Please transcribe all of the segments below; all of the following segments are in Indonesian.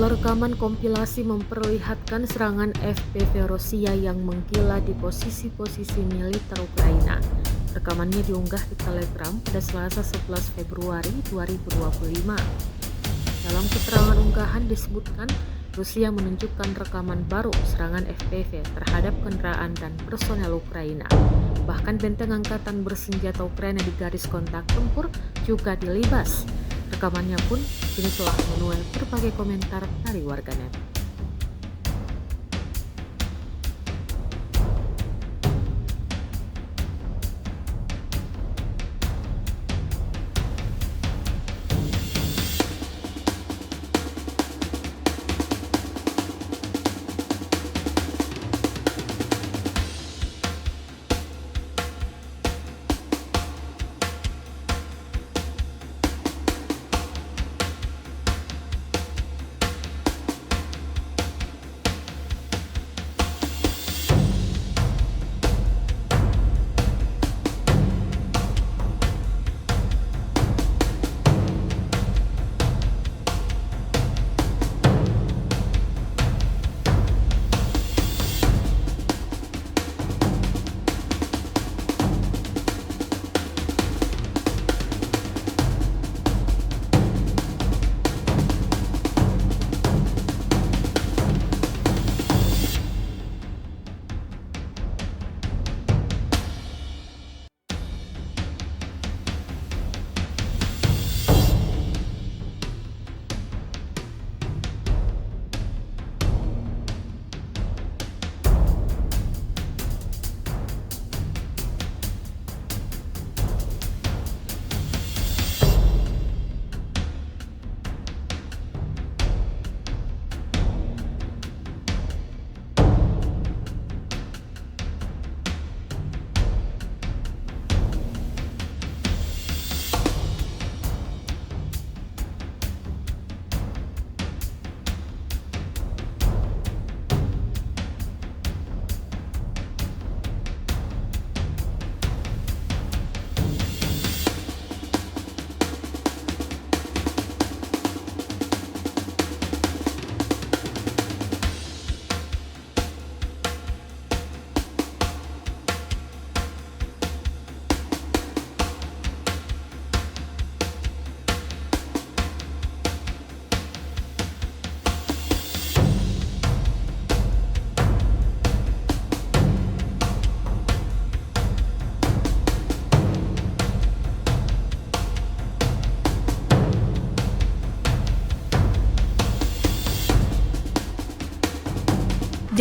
Inilah rekaman kompilasi memperlihatkan serangan FPV Rusia yang menggila di posisi-posisi militer Ukraina. Rekamannya diunggah di Telegram pada Selasa 11 Februari 2025. Dalam keterangan unggahan disebutkan, Rusia menunjukkan rekaman baru serangan FPV terhadap kendaraan dan personel Ukraina. Bahkan benteng Angkatan Bersenjata Ukraina di garis kontak tempur juga dilibas. Rekamannya pun kini telah menuai berbagai komentar dari warganet.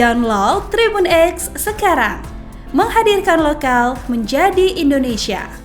Download Tribun X sekarang, menghadirkan lokal menjadi Indonesia.